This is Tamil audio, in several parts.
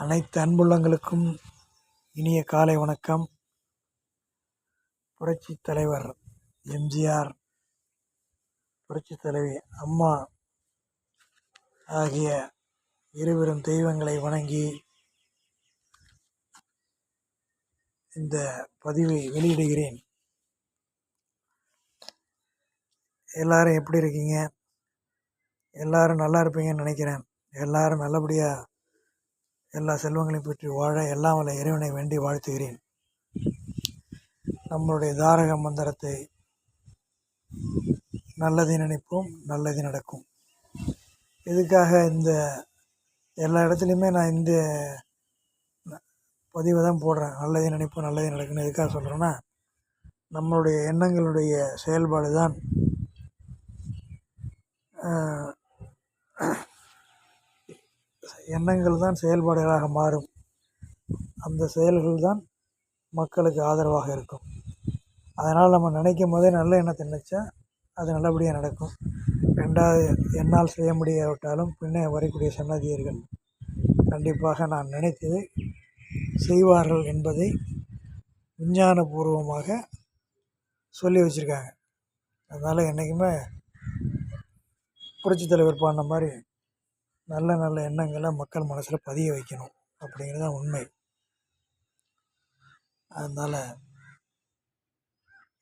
அனைத்து அன்புள்ளங்களுக்கும் இனிய காலை வணக்கம். புரட்சி தலைவர் எம்ஜிஆர், புரட்சி தலைவி அம்மா ஆகிய இருவரும் தெய்வங்களை வணங்கி இந்த பதிவை வெளியிடுகிறேன். எல்லாரும் எப்படி இருக்கீங்க? எல்லாரும் நல்லா இருப்பீங்கன்னு நினைக்கிறேன். எல்லாரும் நல்லபடியாக எல்லா செல்வங்களையும் பற்றி வாழ எல்லாம் வல்ல இறைவனை வேண்டி வாழ்த்துகிறேன். நம்மளுடைய தாரக மந்திரத்தை நல்லதை நினைப்போம், நல்லது நடக்கும். இதுக்காக இந்த எல்லா இடத்துலையுமே நான் இந்த பதிவை தான் போடுறேன். நல்லதை நினைப்போம், நல்லது நடக்குன்னு எதுக்காக சொல்கிறேன்னா, நம்மளுடைய எண்ணங்களுடைய செயல்பாடு தான் எண்ணங்கள் தான் செயல்பாடுகளாக மாறும். அந்த செயல்கள் தான் மக்களுக்கு ஆதரவாக இருக்கும். அதனால் நம்ம நினைக்கும் போதே நல்ல எண்ணத்தை நினச்சா அது நல்லபடியாக நடக்கும். ரெண்டாவது, என்னால் செய்ய முடியாவிட்டாலும் பின்னே வரக்கூடிய சன்னதியர்கள் கண்டிப்பாக நான் நினைத்ததை செய்வார்கள் என்பதை விஞ்ஞானபூர்வமாக சொல்லி வச்சுருக்காங்க. அதனால் என்றைக்குமே புரட்சித் தலைவர் பாடின மாதிரி நல்ல நல்ல எண்ணங்களை மக்கள் மனசில் பதிய வைக்கணும் அப்படிங்கிறது தான் உண்மை. அதனால்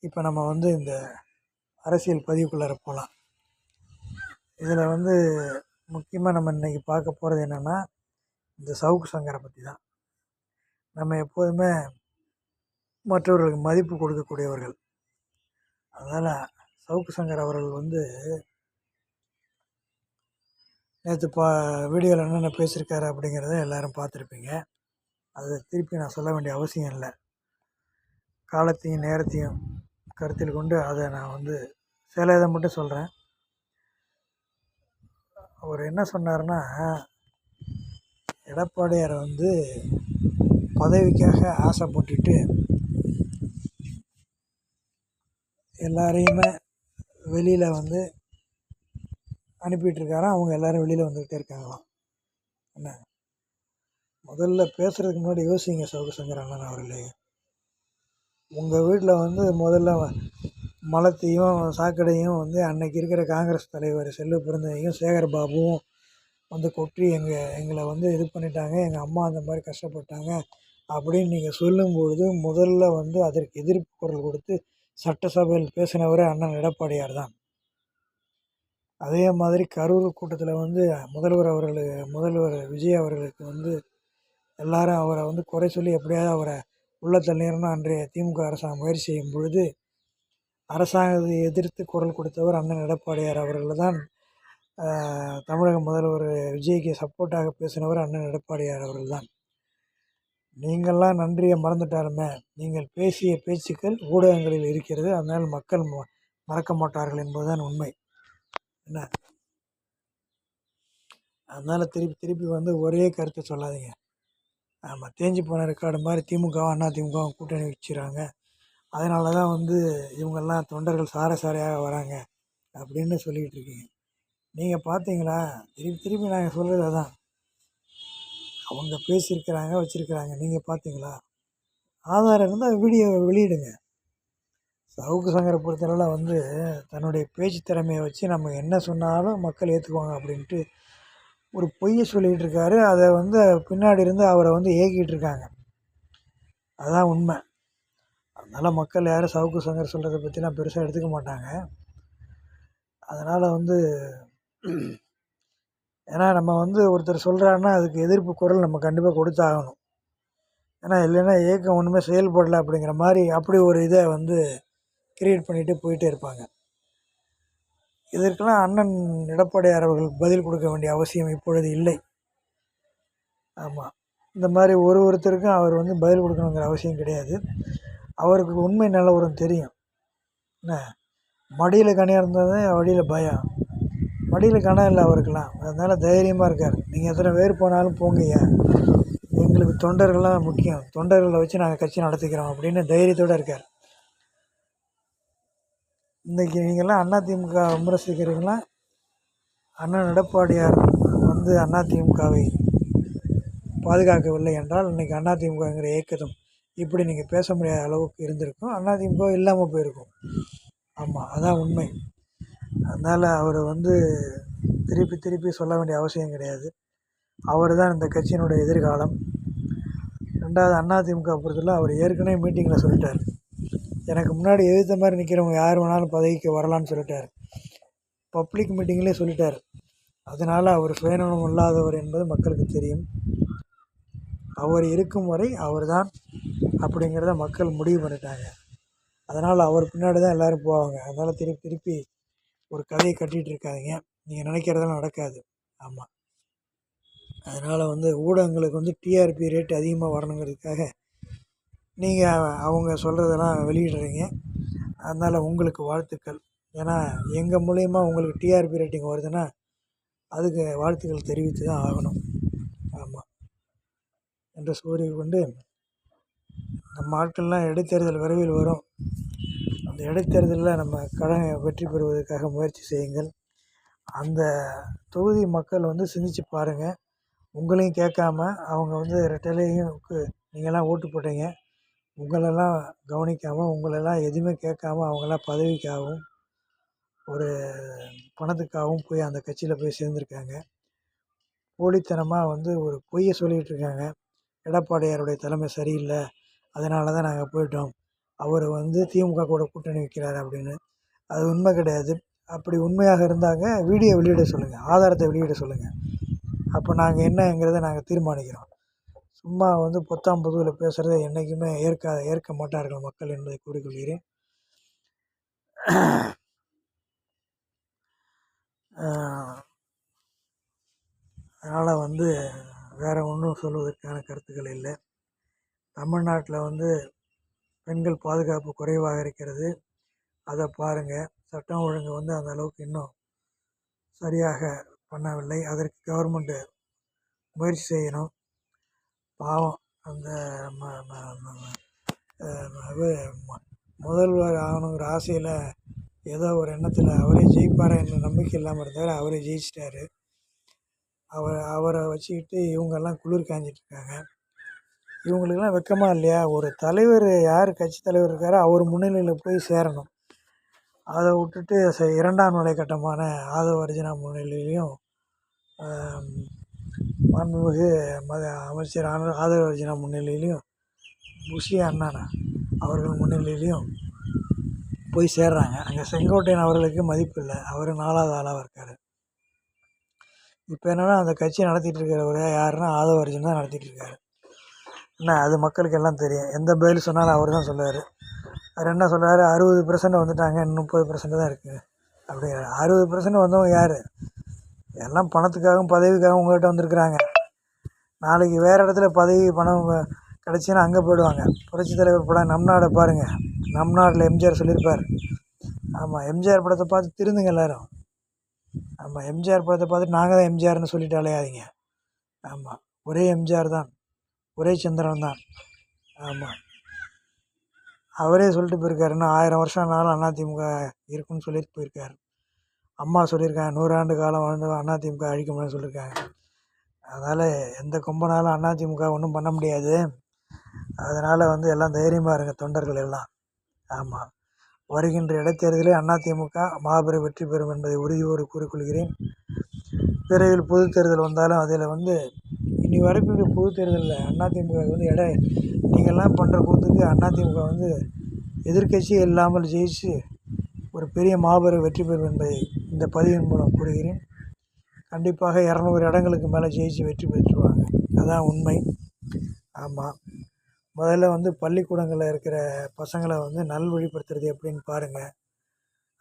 இப்போ நம்ம இந்த அரசியல் பதிவுக்குள்ளார போகலாம். இதில் முக்கியமாக நம்ம இன்றைக்கி பார்க்க போகிறது என்னென்னா, இந்த சவுக்கு சங்கரை பற்றி தான். நம்ம எப்போதுமே மற்றவர்களுக்கு மதிப்பு கொடுக்கக்கூடியவர்கள். அதனால் சவுக்கு சங்கர் அவர்கள் நேற்று வீடியோவில் என்னென்ன பேசியிருக்காரு அப்படிங்கிறத எல்லோரும் பார்த்துருப்பீங்க. அதை திருப்பி நான் சொல்ல வேண்டிய அவசியம் இல்லை. காலத்தையும் நேரத்தையும் கருத்தில் கொண்டு அதை நான் சில இதை மட்டும் சொல்கிறேன். அவர் என்ன சொன்னார்னா, எடப்பாடியார் பதவிக்காக ஆசைப்பட்டுட்டு எல்லாரையுமே வெளியில் அனுப்பிட்டுருக்காராம். அவங்க எல்லோரும் வெளியில் வந்துக்கிட்டே இருக்காங்களாம். என்ன, முதல்ல பேசுகிறதுக்கு முன்னாடி யோசிங்க சவுக்கு சங்கர் அண்ணன் அவர்களே. உங்கள் வீட்டில் முதல்ல மலத்தையும் சாக்கடையும் அன்னைக்கு இருக்கிற காங்கிரஸ் தலைவர் செல்வ பிறந்தவையும் சேகர் பாபுவும் கொட்டி எங்களை இது பண்ணிட்டாங்க, எங்கள் அம்மா அந்த மாதிரி கஷ்டப்பட்டாங்க அப்படின்னு நீங்கள் சொல்லும்பொழுது முதல்ல அதற்கு எதிர்ப்பு குரல் கொடுத்து சட்டசபையில் பேசினவரே அண்ணன் எடப்பாடியார் தான். அதே மாதிரி கரூர் கூட்டத்தில் முதல்வர் விஜய் அவர்களுக்கு எல்லாரும் அவரை குறை சொல்லி எப்படியாவது அவரை உள்ள தள்ளிடணும்னு அன்றைய திமுக அரசாங்கம் முயற்சி செய்யும் பொழுது அரசாங்கத்தை எதிர்த்து குரல் கொடுத்தவர் அண்ணன் எடப்பாடியார் அவர்கள் தான். தமிழக முதல்வர் விஜய்க்கு சப்போர்ட்டாக பேசினவர் அண்ணன் எடப்பாடியார் அவர்கள் தான். நீங்கள்லாம் நன்றியை மறந்துட்டாருமே. நீங்கள் பேசிய பேச்சுக்கள் ஊடகங்களில் இருக்கிறது, அதனால் மக்கள் மறக்க மாட்டார்கள் என்பதுதான் உண்மை. என்ன, அதனால் திருப்பி ஒரே கருத்தை சொல்லாதீங்க. ஆமாம், தேஞ்சு போன ரெக்கார்டு மாதிரி திமுகவும் அண்ணா திமுகவும் கூட்டணி வச்சுறாங்க, அதனால தான் இவங்கெல்லாம் தொண்டர்கள் சாரையாக வராங்க அப்படின்னு சொல்லிக்கிட்டு இருக்கீங்க. நீங்கள் பார்த்தீங்களா? திருப்பி நாங்கள் சொல்கிறது அதான். அவங்க பேசியிருக்கிறாங்க, வச்சுருக்கிறாங்க, நீங்கள் பார்த்தீங்களா? ஆதாரம் இருந்தால் வீடியோவை வெளியிடுங்க. சவுக்கு சங்கரை பொறுத்தளவில் தன்னுடைய பேச்சு திறமையை வச்சு நம்ம என்ன சொன்னாலும் மக்கள் ஏற்றுக்குவாங்க அப்படின்ட்டு ஒரு பொய்யை சொல்லிகிட்டு இருக்காரு. அதை பின்னாடி இருந்து அவரை ஏக்கிட்டு இருக்காங்க. அதுதான் உண்மை. அதனால் மக்கள் யாரும் சவுக்கு சங்கர் சொல்கிறத பற்றிலாம் பெருசாக எடுத்துக்க மாட்டாங்க. அதனால் ஏன்னா நம்ம ஒருத்தர் சொல்கிறாருன்னா அதுக்கு எதிர்ப்பு குரல் நம்ம கண்டிப்பாக கொடுத்தாகணும். ஏன்னா இல்லைன்னா இயக்கம் ஒன்றுமே செயல்படலை அப்படிங்கிற மாதிரி அப்படி ஒரு இதை கிரியேட் பண்ணிகிட்டு போயிட்டே இருப்பாங்க. இதற்கெல்லாம் அண்ணன் எடப்பாடியார் அவர்கள் பதில் கொடுக்க வேண்டிய அவசியம் இப்பொழுது இல்லை. ஆமாம், இந்த மாதிரி ஒருத்தருக்கும் அவர் பதில் கொடுக்கணுங்கிற அவசியம் கிடையாது. அவருக்கு உண்மை நிலவரம் தெரியும். என்ன, மடியில் கனியாக இருந்தது வழியில் பயம். மடியில் கனம் இல்லை அவருக்கெல்லாம். அதனால் தைரியமாக இருக்கார். நீங்கள் எத்தனை பேர் போனாலும் போங்கய்யா, எங்களுக்கு தொண்டர்கள்லாம் முக்கியம், தொண்டர்களை வச்சு நாங்கள் கட்சி நடத்திக்கிறோம் அப்படின்னு தைரியத்தோடு இருக்கார். இன்றைக்கி நீங்கள்லாம் அதிமுக விமர்சிக்கிறீங்களா? அண்ணன் எடப்பாடியார் அதிமுகவை பாதுகாக்கவில்லை என்றால் இன்றைக்கி அதிமுகங்கிற இயக்கத்தும் இப்படி நீங்கள் பேச முடியாத அளவுக்கு இருந்திருக்கும். அதிமுக இல்லாமல் போயிருக்கும். ஆமாம், அதான் உண்மை. அதனால் அவர் வந்து திருப்பி திருப்பி சொல்ல வேண்டிய அவசியம் கிடையாது. அவர் தான் இந்த கட்சியினுடைய எதிர்காலம். ரெண்டாவது, அதிமுக பொறுத்தவரை அவர் ஏற்கனவே மீட்டிங்கில் சொல்லிட்டார், எனக்கு முன்னாடி எதிர்த்த மாதிரி நிற்கிறவங்க யார் வேணாலும் பதவிக்கு வரலான்னு சொல்லிட்டார். பப்ளிக் மீட்டிங்லேயே சொல்லிட்டார். அதனால் அவர் சுயநலம் இல்லாதவர் என்பது மக்களுக்கு தெரியும். அவர் இருக்கும் வரை அவர் தான் அப்படிங்கிறத மக்கள் முடிவு பண்ணிட்டாங்க. அதனால் அவர் பின்னாடி தான் எல்லோரும் போவாங்க. அதனால் திருப்பி திருப்பி ஒரு கதையை கட்டிகிட்டு இருக்காதிங்க. நீங்கள் நினைக்கிறதெல்லாம் நடக்காது. ஆமாம். அதனால் வந்து ஊடகங்களுக்கு வந்து டிஆர்பி ரேட் அதிகமாக வரணுங்கிறதுக்காக நீங்கள் அவங்க சொல்கிறதெல்லாம் வெளியிடுறீங்க. அதனால் உங்களுக்கு வாழ்த்துக்கள். ஏன்னா எங்கள் மூலயமா உங்களுக்கு டிஆர்பி ரேட்டிங் வருதுன்னா அதுக்கு வாழ்த்துக்கள் தெரிவித்து தான் ஆகணும். ஆமாம் என்று கூறிக்கொண்டு, நம்ம ஆட்கள்லாம் இடைத்தேர்தல் விரைவில் வரும். அந்த இடைத்தேர்தலில் நம்ம வெற்றி பெறுவதற்காக முயற்சி செய்யுங்கள். அந்த தொகுதி மக்கள் வந்து சிந்திச்சு பாருங்கள். உங்களையும் கேட்காம அவங்க வந்து ரெட்டலையும் நீங்கள்லாம் ஓட்டு போட்டீங்க, உங்களெல்லாம் கவனிக்காமல், உங்களெல்லாம் எதுவுமே கேட்காம அவங்களாம் பதவிக்காகவும் ஒரு பணத்துக்காகவும் போய் அந்த கட்சியில் போய் சேர்ந்துருக்காங்க. போலித்தனமாக வந்து ஒரு பொய்யை சொல்லிகிட்டு இருக்காங்க. எடப்பாடியாருடைய தலைமை சரியில்லை, அதனால தான் நாங்கள் போயிட்டோம், அவர் வந்து திமுக கூட கூட்டணி வைக்கிறாரு அப்படின்னு. அது உண்மை கிடையாது. அப்படி உண்மையாக இருந்தாங்க வீடியோ வெளியிட சொல்லுங்கள், ஆதாரத்தை வெளியிட சொல்லுங்கள். அப்போ நாங்கள் என்னங்கிறத நாங்கள் தீர்மானிக்கிறோம். சும்மா வந்து பொத்தாம் பொதுவில் பேசுகிறத என்றைக்குமே ஏற்க மாட்டார்கள் மக்கள் என்பதை கூறிக்கொள்கிறேன். அதனால் வந்து வேறு ஒன்றும் சொல்வதற்கான கருத்துக்கள் இல்லை. தமிழ்நாட்டில் வந்து பெண்கள் பாதுகாப்பு குறைவாக இருக்கிறது. அதை பாருங்கள். சட்டம் ஒழுங்கு வந்து அந்த அளவுக்கு இன்னும் சரியாக பண்ணவில்லை. அதற்கு கவர்மெண்ட்டு முயற்சி செய்யணும். பாவம் அந்த முதல்வர் ஆகணுங்கிற ஆசையில் ஏதோ ஒரு எண்ணத்தில் அவரே ஜெயிப்பார் என்ற நம்பிக்கை இல்லாமல் இருந்தார். அவரே ஜெயிச்சிட்டாரு. அவரை வச்சுக்கிட்டு இவங்கெல்லாம் குளிர் காய்ஞ்சிட்ருக்காங்க. இவங்களுக்கெல்லாம் வெக்கமாக இல்லையா? ஒரு தலைவர், யார் கட்சி தலைவர் இருக்காரோ அவர் முன்னிலையில் போய் சேரணும். அதை விட்டுட்டு இரண்டாம் நிலை கட்டமான ஆதவ அர்ஜுனா முன்னிலையிலையும் மாண்புமிகு அமைச்சர் ஆதவ அர்ஜுனா முன்னிலையிலையும் புஷி அண்ணா அவர்கள் முன்னிலையிலையும் போய் சேர்றாங்க. அங்கே செங்கோட்டையன் அவர்களுக்கு மதிப்பு இல்லை, அவர் 4வது ஆளாக இருக்கார். இப்போ என்னென்னா அந்த கட்சியை நடத்திட்டு இருக்கிறவர் யாருன்னா ஆதவ அர்ஜுன் தான் நடத்திட்டு இருக்காரு. என்ன அது மக்களுக்கு எல்லாம் தெரியும். எந்த பதில் சொன்னாலும் அவர் தான் சொல்லுவார். அவர் என்ன சொல்கிறாரு, 60% வந்துட்டாங்க, இன்னும் 30% தான் இருக்குது அப்படிங்கிறாரு. 60% வந்தவங்க யார்? எல்லாம் பணத்துக்காகவும் பதவிக்காகவும் உங்கள்கிட்ட வந்திருக்கிறாங்க. நாளைக்கு வேறு இடத்துல பதவி பணம் கிடச்சின்னா அங்கே போயிடுவாங்க. புரட்சித் தலைவர் படம் நம் நாடை பாருங்கள். நம் நாட்டில் எம்ஜிஆர் சொல்லியிருப்பார். ஆமாம், எம்ஜிஆர் படத்தை பார்த்து திருந்துங்க எல்லோரும். ஆமாம், எம்ஜிஆர் படத்தை பார்த்துட்டு நாங்கள் தான் எம்ஜிஆர்னு சொல்லிட்டு அலையாதீங்க. ஆமாம், ஒரே எம்ஜிஆர் தான், ஒரே சந்திரன் தான். ஆமாம், அவரே சொல்லிட்டு போயிருக்காரு, இன்னும் 1000 வருஷம் ஆனாலும் அதிமுக இருக்குன்னு சொல்லிட்டு போயிருக்காரு. அம்மா சொல்லியிருக்காங்க, 100 ஆண்டு காலம் வாழ்ந்து அதிமுக அழிக்க முடியும்னு சொல்லியிருக்காங்க. அதனால் எந்த கொம்பனாலும் அதிமுக ஒன்றும் பண்ண முடியாது. அதனால் வந்து எல்லாம் தைரியமாக இருங்க தொண்டர்கள் எல்லாம். ஆமாம், வருகின்ற இடைத்தேர்தலில் அதிமுக மாபெரும் வெற்றி பெறும் என்பதை உறுதியோடு கூறிக்கொள்கிறேன். விரைவில் பொது தேர்தல் வந்தாலும் அதில் வந்து இனி வரைக்கும் பொது தேர்தலில் அதிமுக வந்து நீங்கள்லாம் பண்ணுற கூத்துக்கு அதிமுக வந்து எதிர்க்கட்சியே இல்லாமல் ஜெயிச்சு ஒரு பெரிய மாபெரும் வெற்றி பெறும் என்பதை இந்த பதிவின் மூலம் கூறுகிறேன். கண்டிப்பாக 200 இடங்களுக்கு மேலே ஜெயிச்சு வெற்றி பெற்றுருவாங்க, அதுதான் உண்மை. ஆமாம், முதல்ல வந்து பள்ளிக்கூடங்களில் இருக்கிற பசங்களை வந்து நல்வழிப்படுத்துறது எப்படின்னு பாருங்கள்.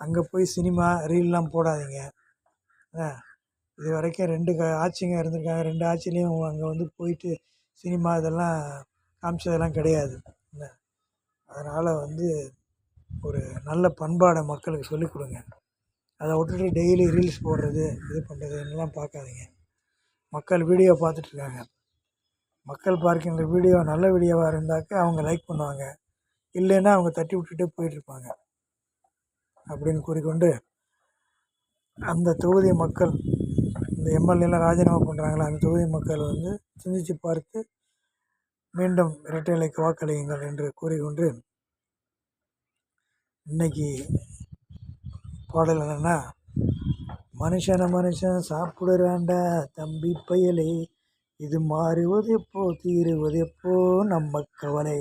அங்கே போய் சினிமா ரீல்லாம் போடாதீங்க. இது வரைக்கும் 2 ஆட்சிங்க இருந்திருக்காங்க. 2 ஆட்சிலையும் அங்கே வந்து போயிட்டு சினிமா இதெல்லாம் காமிச்சதெல்லாம் கிடையாது. அதனால் வந்து ஒரு நல்ல பண்பாடை மக்களுக்கு சொல்லிக் கொடுங்க. அதை விட்டுட்டு டெய்லி ரீல்ஸ் போடுறது, இது பண்ணுறது என்னெல்லாம் பார்க்காதீங்க. மக்கள் வீடியோ பார்த்துட்ருக்காங்க. மக்கள் பார்க்கின்ற வீடியோ நல்ல வீடியோவாக இருந்தாக்க அவங்க லைக் பண்ணுவாங்க, இல்லைன்னா அவங்க தட்டி விட்டுட்டே போயிட்டுருப்பாங்க அப்படின்னு கூறிக்கொண்டு, அந்த தொகுதி மக்கள் இந்த எம்எல்ஏலாம் ராஜினாமா பண்ணுறாங்களா, அந்த தொகுதி மக்கள் வந்து சிந்தித்து பார்த்து மீண்டும் இரட்டை இலைக்கு வாக்களியுங்கள் என்று கூறிக்கொண்டு, இன்னைக்கு பாடல் என்னென்னா, மனுஷன் சாப்பிடுறாண்டா தம்பி பயலே, இது மாறுவது எப்போ தீருவது எப்போ நம்ம கவலை,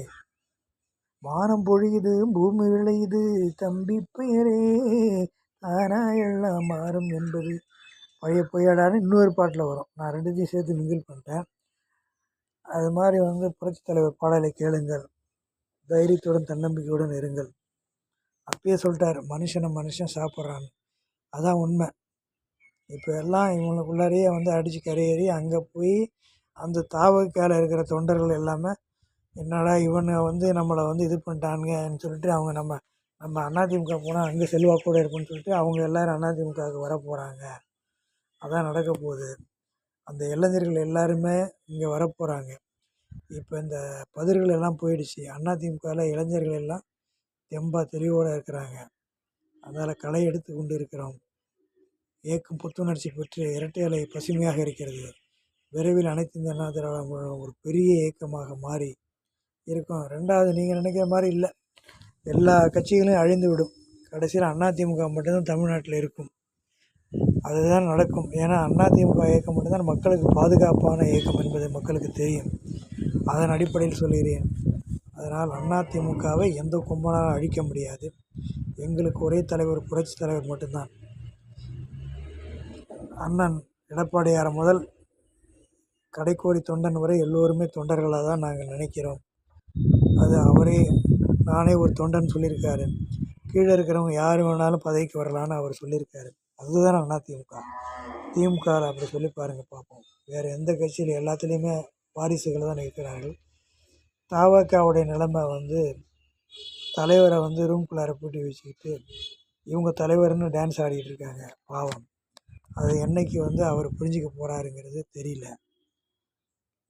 வானம் பொழியுது பூமி விளையுது தம்பி பெயரே, தானா எல்லாம் மாறும் என்பது பழைய பொய்யாடான்னு இன்னொரு பாட்டில் வரும். நான் ரெண்டுத்தையும் சேர்த்து மிங்கில் பண்ணிட்டேன். அது மாதிரி வந்து புரட்சித் தலைவர் பாடலை கேளுங்கள், தைரியத்துடன் தன்னம்பிக்கையுடன் இருங்கள். அப்பயே சொல்லிட்டார், மனுஷன் சாப்பிட்றான்னு. அதான் உண்மை. இப்போ எல்லாம் இவங்களுக்குள்ளாரையே வந்து அடித்து கரையேறி அங்கே போய் அந்த தாவக்கால இருக்கிற தொண்டர்கள் எல்லாமே, என்னடா இவனை வந்து நம்மளை வந்து இது பண்ணிட்டானுங்கன்னு சொல்லிட்டு அவங்க நம்ம அதிமுக போனால் அங்கே செல்வாக்கூட இருக்குன்னு சொல்லிட்டு அவங்க எல்லோரும் அதிமுகவுக்கு வர போகிறாங்க. அதான் நடக்க போகுது. அந்த இளைஞர்கள் எல்லாருமே இங்கே வரப்போகிறாங்க. இப்போ இந்த பதிர்கள் எல்லாம் போயிடுச்சு. அதிமுகவில் இளைஞர்கள் எல்லாம் தெம்பா தெளிவோடு இருக்கிறாங்க. அதனால் களை எடுத்து கொண்டு இருக்கிறோம். ஏக்கம் புத்துணர்ச்சி பெற்று இரட்டை இலை பசுமையாக இருக்கிறது. விரைவில் அனைத்து இந்திய அண்ணா திராவிட முன்னேற்ற ஒரு பெரிய இயக்கமாக மாறி இருக்கும். ரெண்டாவது, நீங்கள் நினைக்கிற மாதிரி இல்லை, எல்லா கட்சிகளையும் அழிந்து விடும். கடைசியில் அதிமுக மட்டும்தான் தமிழ்நாட்டில் இருக்கும். அதுதான் நடக்கும். ஏன்னா அதிமுக இயக்கம் மட்டும்தான் மக்களுக்கு பாதுகாப்பான இயக்கம் என்பது மக்களுக்கு தெரியும். அதன் அடிப்படையில் சொல்கிறேன். அதனால் அதிமுகவை எந்த கும்பலாலும் அழிக்க முடியாது. எங்களுக்கு ஒரே தலைவர், புரட்சி தலைவர் மட்டும்தான். அண்ணன் எடப்பாடியார் முதல் கடைக்கோடி தொண்டன் வரை எல்லோருமே தொண்டர்களாக தான் நாங்கள் நினைக்கிறோம். அது அவரே, நானே ஒரு தொண்டன் சொல்லியிருக்காரு. கீழே இருக்கிறவங்க யார் வேணாலும் பதவிக்கு வரலான்னு அவர் சொல்லியிருக்காரு. அதுதான் அதிமுக. திமுகவில் அப்படி சொல்லி பாருங்கள் பார்ப்போம். வேறு எந்த கட்சியில் எல்லாத்துலேயுமே வாரிசுகள் தான் இருக்கிறார்கள். தவகவுடைய நிலைமை வந்து தலைவரை வந்து ரூம்குள்ளார பூட்டி வச்சுக்கிட்டு இவங்க தலைவர்னு டான்ஸ் ஆடிக்கிட்டு இருக்காங்க. பாவம். அது என்றைக்கு வந்து அவர் புரிஞ்சிக்க போகிறாருங்கிறது தெரியல.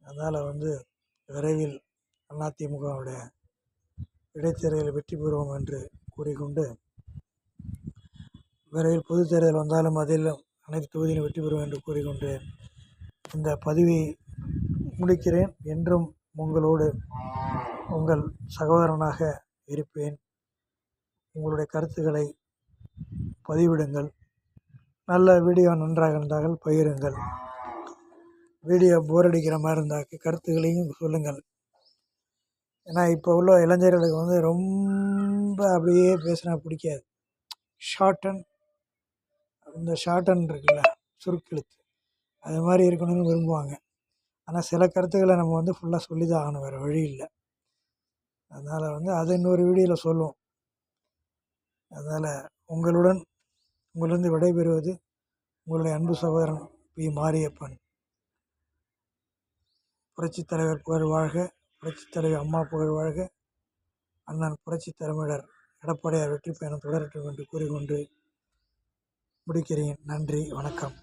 அதனால் வந்து விரைவில் அதிமுகவுடைய இடைத்தேர்தலில் வெற்றி பெறுவோம் என்று கூறிக்கொண்டு, விரைவில் பொதுத் தேர்தல் வந்தாலும் அதில் அனைத்து தொகுதியிலும் வெற்றி பெறுவோம் என்று கூறிக்கொண்டு இந்த பதிவை முடிக்கிறேன். என்றும் உங்களோடு உங்கள் சகோதரனாக இருப்பேன். உங்களுடைய கருத்துக்களை பதிவிடுங்கள். நல்ல வீடியோ நன்றாக இருந்தால் பகிருங்கள். வீடியோ போர் அடிக்கிற மாதிரி இருந்தால் கருத்துக்களையும் சொல்லுங்கள். ஏன்னா இப்போ உள்ள இளைஞர்களுக்கு வந்து ரொம்ப அப்படியே பேசினா பிடிக்காது. இந்த ஷார்ட்டன் இருக்குல்ல, சுருக்கெழுத்து, அது மாதிரி இருக்கணும்னு விரும்புவாங்க. ஆனால் சில கருத்துக்களை நம்ம வந்து ஃபுல்லாக சொல்லி தான் ஆகணும், வேறு வழி இல்லை. அதனால் வந்து அதை இன்னொரு வீடியோவில் சொல்லுவோம். அதனால் உங்களிருந்து விடைபெறுவது உங்களுடைய அன்பு சகோதரன் பி. மாரியப்பன். புரட்சித் தலைவர் புகழ் வாழ்க, புரட்சித் தலைவர் அம்மா புகழ் வாழ்க, அண்ணன் புரட்சித் தலைவர் எடப்பாடியார் வெற்றி பயணம் தொடரட்டும் என்று கூறிக்கொண்டு முடிக்கிறேன். நன்றி, வணக்கம்.